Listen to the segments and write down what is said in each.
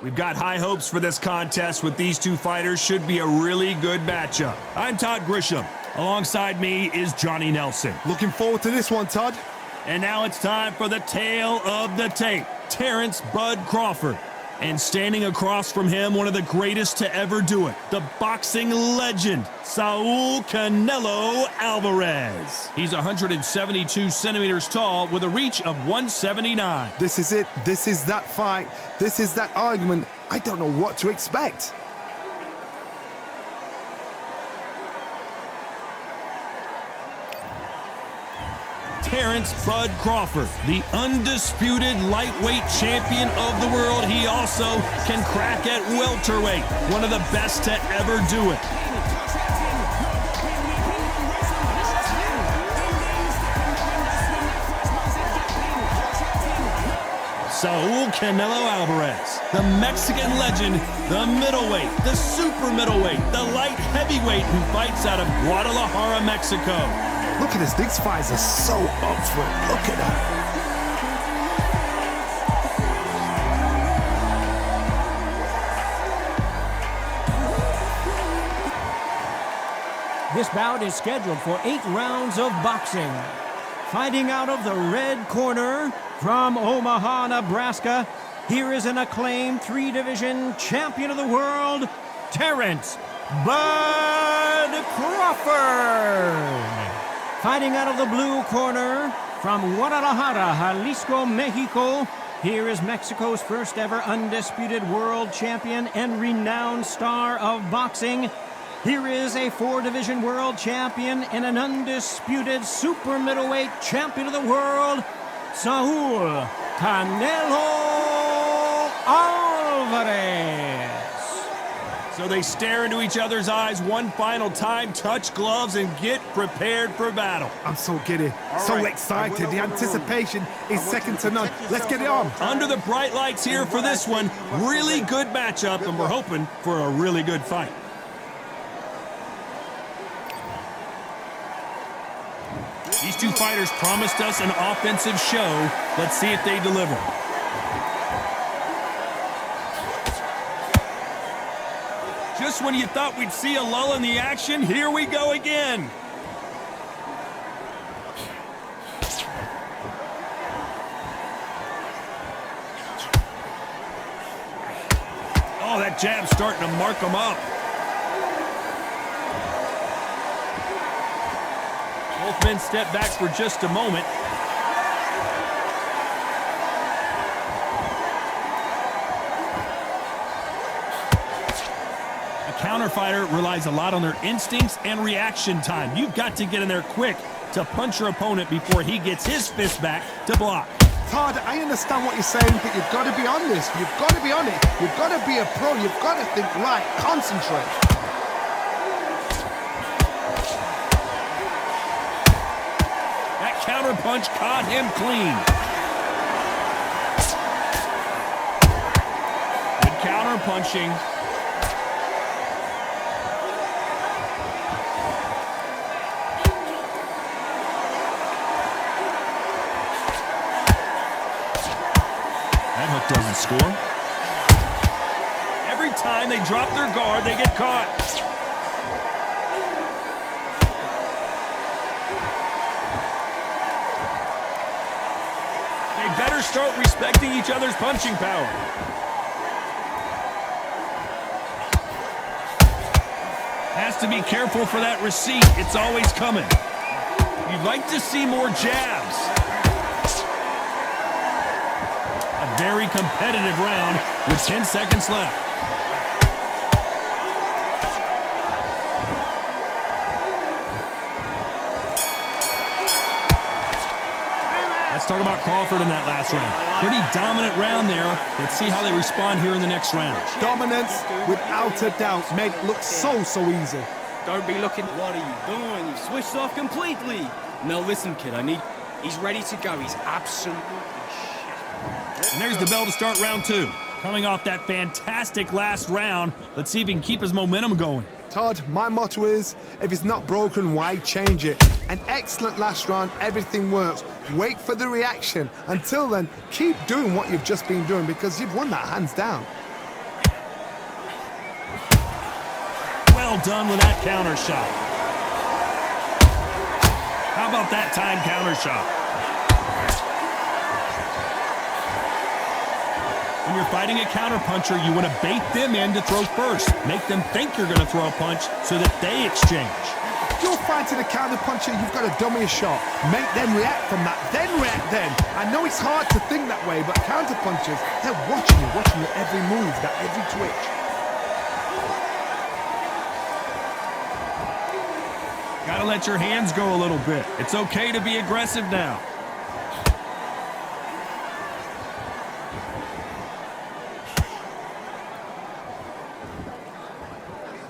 We've got high hopes for this contest with these two fighters. Should be a really good matchup. I'm Todd Grisham. Alongside me is Johnny Nelson. Looking forward to this one, Todd. And now it's time for the tale of the tape. Terrence "Bud" Crawford. And standing across from him, one of the greatest to ever do it, the boxing legend, Saul Canelo Alvarez. He's 172 centimeters tall with a reach of 179. This is it. This is that fight. This is that argument. I don't know what to expect. Terrence "Bud" Crawford, the undisputed lightweight champion of the world. He also can crack at welterweight, one of the best to ever do it. Saul Canelo Alvarez, the Mexican legend, the middleweight, the super middleweight, the light heavyweight who fights out of Guadalajara, Mexico. Look at this. These fights are so up for it. Look at that. This bout is scheduled for 8 rounds of boxing. Fighting out of the red corner from Omaha, Nebraska, here is an acclaimed 3-division champion of the world, Terrence "Bud" Crawford. Fighting out of the blue corner from Guadalajara, Jalisco, Mexico, here is Mexico's first ever undisputed world champion and renowned star of boxing. Here is a 4-division world champion and an undisputed super middleweight champion of the world, Saul Canelo Alvarez. So they stare into each other's eyes one final time, touch gloves, and get prepared for battle. I'm so giddy, so excited. The anticipation is second to none. Let's get it on. Under the bright lights here for this one, really good matchup, and we're hoping for a really good fight. These two fighters promised us an offensive show. Let's see if they deliver. Just when you thought we'd see a lull in the action, here we go again. Oh, that jab's starting to mark them up. Both men step back for just a moment. Counterfighter relies a lot on their instincts and reaction time. You've got to get in there quick to punch your opponent before he gets his fist back to block. Todd, I understand what you're saying, but you've got to be on this. You've got to be on it. You've got to be a pro. You've got to think right. Concentrate. That counter punch caught him clean. Good counter punching. Doesn't score. Every time they drop their guard, they get caught. They better start respecting each other's punching power. Has to be careful for that receipt. It's always coming. You'd like to see more jabs. Very competitive round with 10 seconds left. Let's talk about Crawford in that last round. Pretty dominant round there. Let's see how they respond here in the next round. Dominance, without a doubt, made it look so easy. Don't be looking. What are you doing? You've switched off completely. No, listen, kid. He's ready to go. He's absolutely. And there's the bell to start round 2. Coming off that fantastic last round, let's see if he can keep his momentum going. Todd, my motto is, if it's not broken, why change it? An excellent last round, everything works. Wait for the reaction. Until then, keep doing what you've just been doing because you've won that hands down. Well done with that counter shot. How about that time counter shot? When you're fighting a counterpuncher, you want to bait them in to throw first. Make them think you're going to throw a punch so that they exchange. If you're fighting a counterpuncher, you've got to dummy a shot. Make them react from that, then react then. I know it's hard to think that way, but counterpunchers, they're watching your every move, that every twitch. Gotta let your hands go a little bit. It's okay to be aggressive now.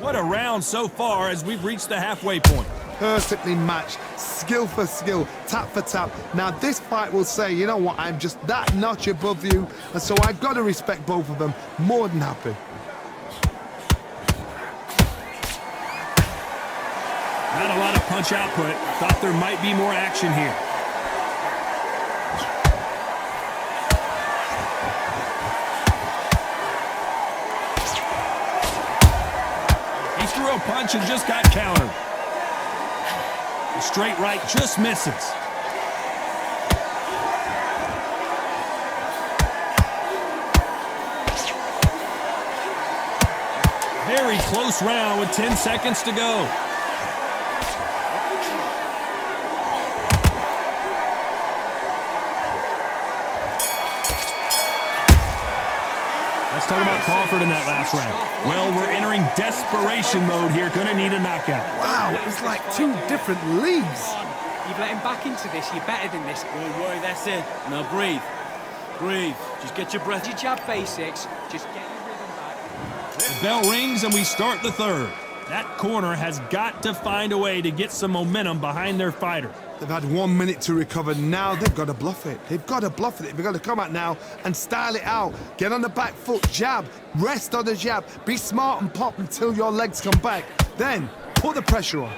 What a round so far as we've reached the halfway point. Perfectly matched, skill for skill, tap for tap. Now this fight will say, you know what, I'm just that notch above you, and so I've got to respect both of them. More than happy. Not a lot of punch output. Thought there might be more action here. He threw a punch and just got countered. The straight right just misses. Very close round with 10 seconds to go. Let's talk about Crawford in that last round. Well, we're entering desperation mode here. Gonna need a knockout. Wow, it's like two different leagues. You've let him back into this. You're better than this. Don't worry, that's it. Now breathe. Breathe. Just get your breath. Your jab basics. Just get your rhythm back. The bell rings and we start the third. That corner has got to find a way to get some momentum behind their fighter. They've had 1 minute to recover. Now they've got to bluff it. They've got to bluff it. They've got to come out now and style it out. Get on the back foot, jab, rest on the jab. Be smart and pop until your legs come back. Then put the pressure on.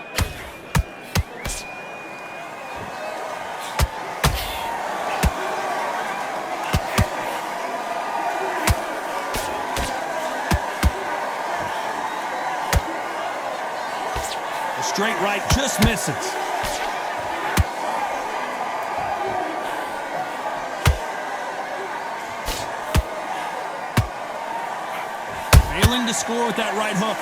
The straight right just misses. Failing to score with that right hook.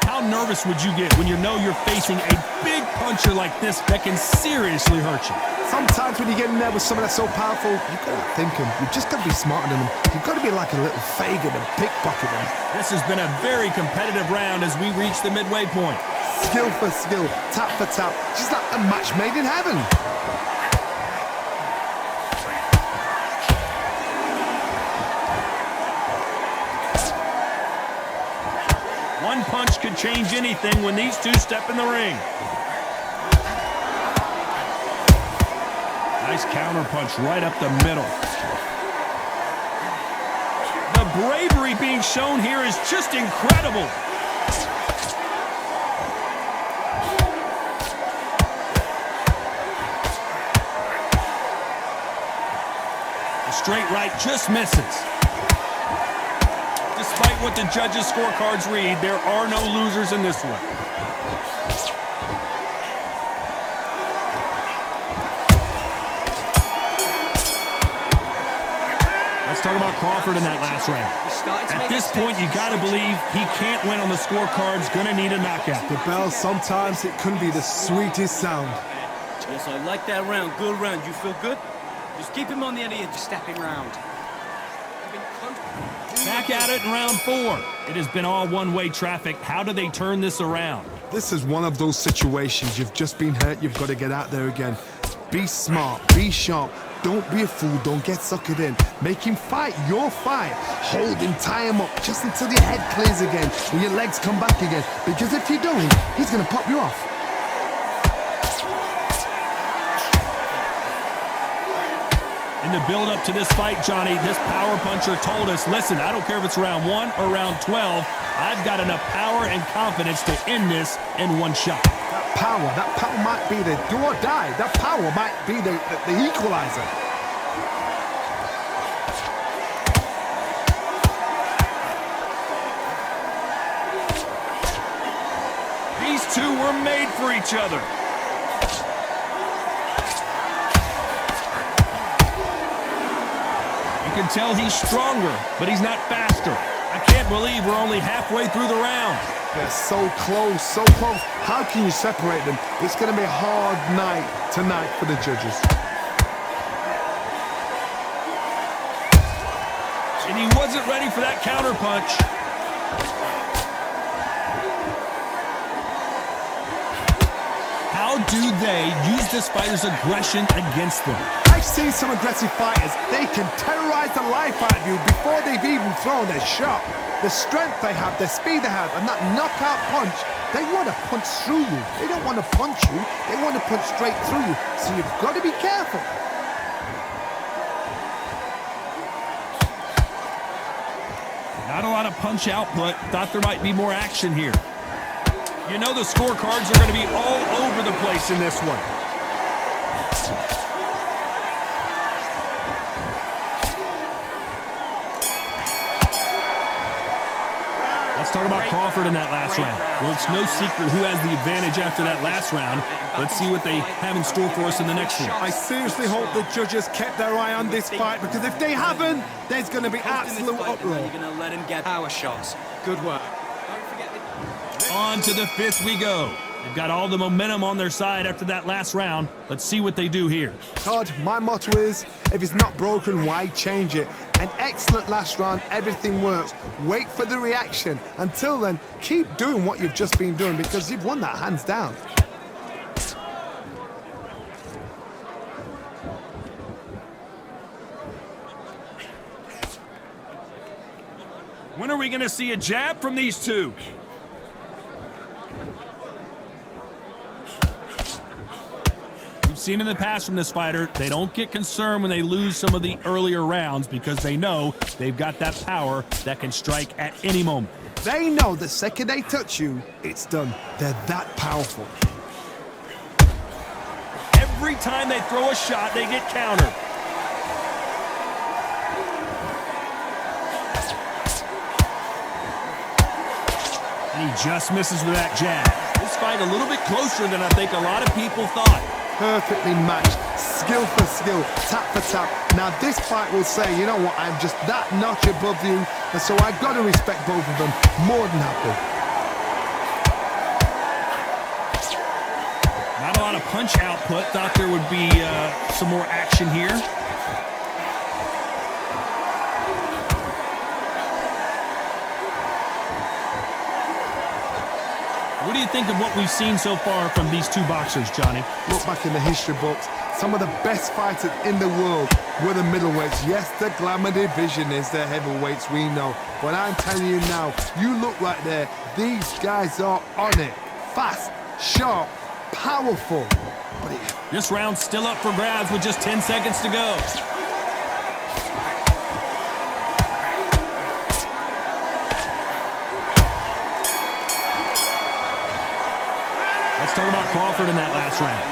How nervous would you get when you know you're facing a big puncher like this that can seriously hurt you? Sometimes when you get in there with someone that's so powerful, you've got to think him. You've just got to be smarter than him. You've got to be like a little Fagin and pickpocket him. This has been a very competitive round as we reach the midway point. Skill for skill, tap for tap. Just like a match made in heaven. One punch could change anything when these two step in the ring. Nice counter punch right up the middle. The bravery being shown here is just incredible. The straight right just misses. Despite what the judges' scorecards read, there are no losers in this one. Let's talk about Crawford in that last round. At this point, you got to believe he can't win on the scorecards. Gonna need a knockout. The bell, sometimes it can be the sweetest sound. Yes, I like that round. Good round. You feel good? Just keep him on the end of your stepping round. Back at it in round 4. It has been all one-way traffic. How do they turn this around? This is one of those situations. You've just been hurt. You've got to get out there again. Be smart. Be sharp. Don't be a fool. Don't get suckered in. Make him fight your fight. Hold him, tie him up just until your head clears again and your legs come back again. Because if you don't, he's going to pop you off. In the build-up to this fight, Johnny, this power puncher told us, listen, I don't care if it's round 1 or round 12, I've got enough power and confidence to end this in one shot. That power might be the do or die. That power might be the equalizer. two were made for each other. You can tell he's stronger, but he's not faster. I can't believe we're only halfway through the round. They're so close, so close. How can you separate them? It's going to be a hard night tonight for the judges. And he wasn't ready for that counter punch. How do they use this fighter's aggression against them? I've seen some aggressive fighters. They can terrorize the life out of you before they've even thrown their shot. The strength they have, the speed they have, and that knockout punch, they want to punch through you. They don't want to punch you. They want to punch straight through you. So you've got to be careful. Not a lot of punch output. Thought there might be more action here. You know the scorecards are going to be all over the place in this one. Let's talk about Crawford in that last round. Well, it's no secret who has the advantage after that last round. Let's see what they have in store for us in the next one. I seriously hope the judges kept their eye on this fight, because if they haven't, there's going to be absolute uproar. You're going to let him get power shots. Good work. On to the fifth we go. They've got all the momentum on their side after that last round. Let's see what they do here. Todd, my motto is, if it's not broken, why change it? An excellent last round, everything works. Wait for the reaction. Until then, keep doing what you've just been doing, because you've won that hands down. When are we going to see a jab from these two? We've seen in the past from this fighter, they don't get concerned when they lose some of the earlier rounds because they know they've got that power that can strike at any moment. They know the second they touch you, it's done. They're that powerful. Every time they throw a shot, they get countered. And he just misses with that jab. This fight a little bit closer than I think a lot of people thought. Perfectly matched, skill for skill, tap for tap. Now this fight will say, you know what, I'm just that notch above you, and so I've got to respect both of them. More than happy. Not a lot of punch output. Thought there would be some more action here. What do you think of what we've seen so far from these two boxers, Johnny? Look back in the history books. Some of the best fighters in the world were the middleweights. Yes, the glamour division is the heavyweights, we know. But I'm telling you now, you look right there, these guys are on it. Fast, sharp, powerful. This round's still up for grabs with just 10 seconds to go. Let's talk about Crawford in that last round.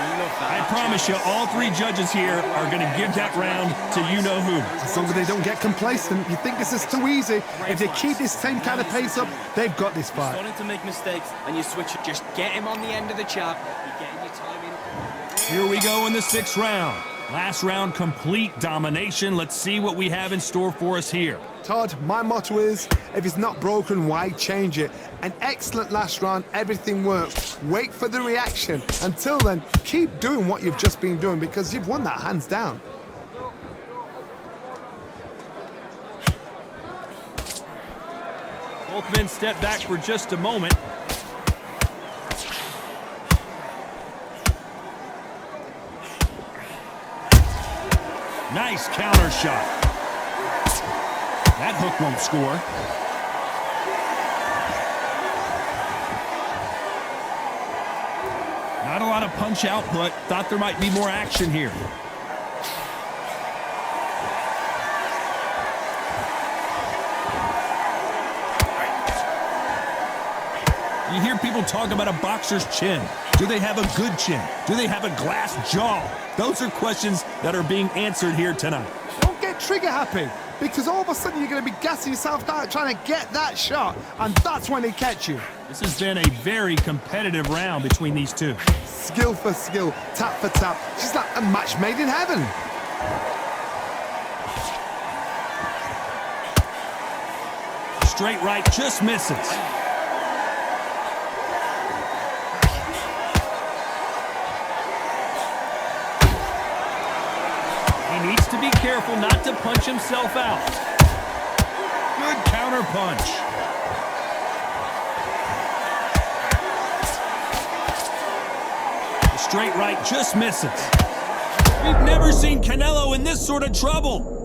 I promise you, all three judges here are going to give that round to you-know-who. As long as they don't get complacent, you think this is too easy. If they keep this same kind of pace up, they've got this fight. Starting to make mistakes, and you switch it. Just get him on the end of the jab. You're getting your timing. Here we go in the sixth round. Last round, complete domination. Let's see what we have in store for us here. Todd, my motto is, if it's not broken, why change it? An excellent last round, everything works. Wait for the reaction. Until then, keep doing what you've just been doing, because you've won that hands down. Both men step back for just a moment. Nice counter shot. That hook won't score. Not a lot of punch output. Thought there might be more action here. You hear people talk about a boxer's chin. Do they have a good chin? Do they have a glass jaw? Those are questions that are being answered here tonight. Don't get trigger happy, because all of a sudden you're going to be gassing yourself out trying to get that shot, and that's when they catch you. This has been a very competitive round between these two. Skill for skill, tap for tap. She's like a match made in heaven. Straight right just misses. He needs to be careful not to punch himself out. Good counter punch. The straight right just misses. We've never seen Canelo in this sort of trouble.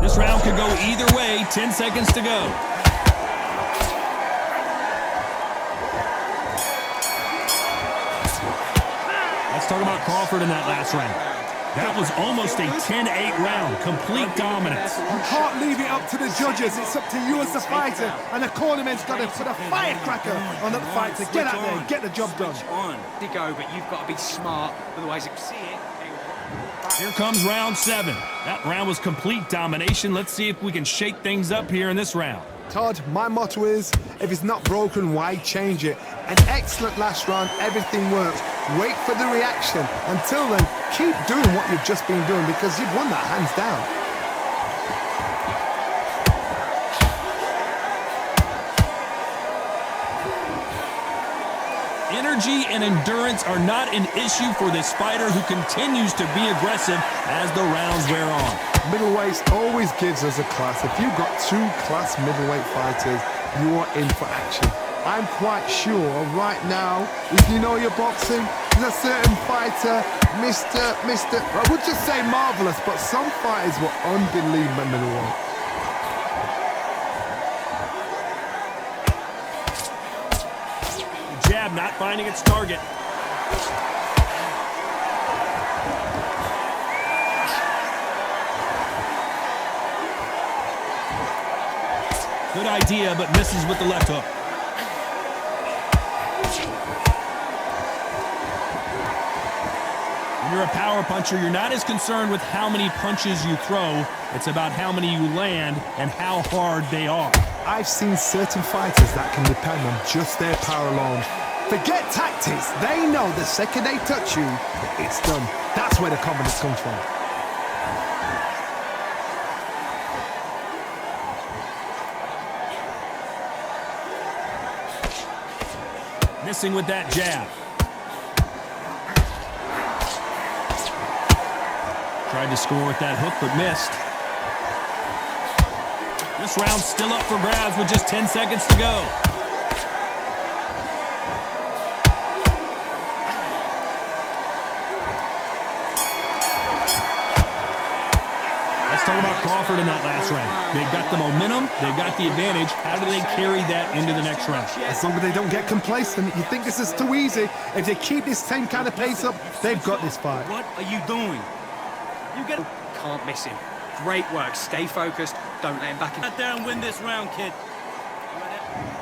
This round could go either way. 10 seconds to go. Let's talk about Crawford in that last round. That was almost a 10-8 round. Complete dominance. You can't leave it up to the judges. It's up to you as the fighter. And the cornerman's got to put a firecracker on the fight to get out there and get the job done. To go, but you've got to be smart. Otherwise, you see it. Here comes round 7. That round was complete domination. Let's see if we can shake things up here in this round. Todd, my motto is, if it's not broken, why change it? An excellent last round, everything works. Wait for the reaction. Until then, keep doing what you've just been doing because you've won that hands down. Energy and endurance are not an issue for this fighter who continues to be aggressive as the rounds wear on. Middleweight always gives us a class. If you've got 2 class middleweight fighters, you are in for action. I'm quite sure right now, if you know your boxing, there's a certain fighter, I would just say marvelous, but some fighters were unbelievable middleweight. Jab not finding its target. Good idea, but misses with the left hook. When you're a power puncher, you're not as concerned with how many punches you throw. It's about how many you land and how hard they are. I've seen certain fighters that can depend on just their power alone. Forget tactics. They know the second they touch you, it's done. That's where the confidence comes from. Missing with that jab. Tried to score with that hook, but missed. This round's still up for grabs with just 10 seconds to go. Let's talk about Crawford in that last round. They've got the momentum, they've got the advantage. How do they carry that into the next round? As long as they don't get complacent, you think this is too easy. If they keep this same kind of pace up, they've got this fight. What are you doing? You can't miss him. Great work. Stay focused. Don't let him back in. Out there and win this round, kid.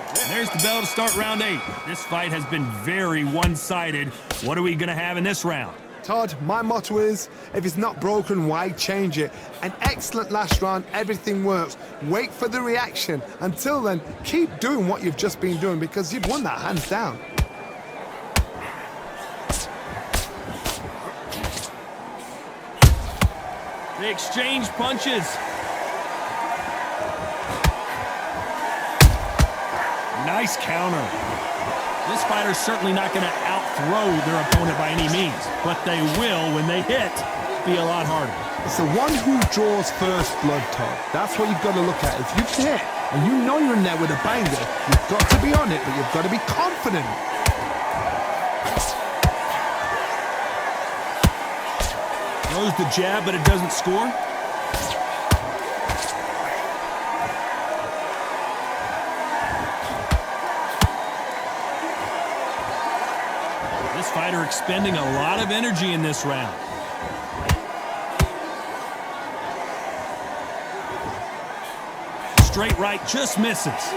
And there's the bell to start round 8. This fight has been very one-sided. What are we going to have in this round? Todd, my motto is, if it's not broken, why change it? An excellent last round, everything works. Wait for the reaction. Until then, keep doing what you've just been doing because you've won that hands down. They exchange punches. Nice counter. This fighter's certainly not going to out-throw their opponent by any means, but they will, when they hit, be a lot harder. It's the one who draws first blood, Todd. That's what you've got to look at. If you hit and you know you're in there with a banger, you've got to be on it, but you've got to be confident. Throws the jab, but it doesn't score. This fighter expending a lot of energy in this round. Straight right just misses.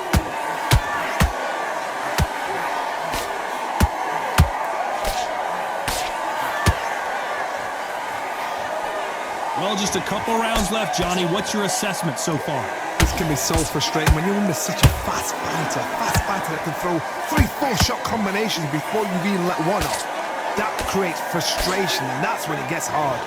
Well, just a couple rounds left, Johnny. What's your assessment so far? This can be so frustrating when you're under such a fast fighter that can throw 3-4 shot combinations before you've even let one off. That creates frustration, and that's when it gets hard.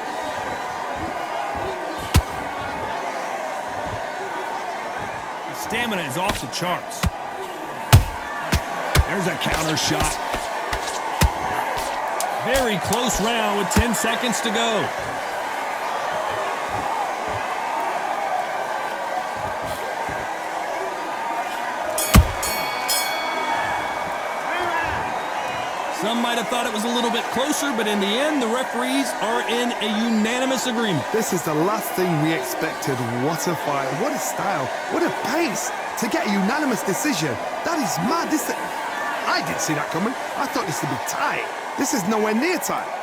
His stamina is off the charts. There's a counter shot. Very close round with 10 seconds to go. Some might have thought it was a little bit closer, but in the end, the referees are in a unanimous agreement. This is the last thing we expected. What a fight, what a style, what a pace to get a unanimous decision. That is mad. I didn't see that coming. I thought this would be tight. This is nowhere near tight.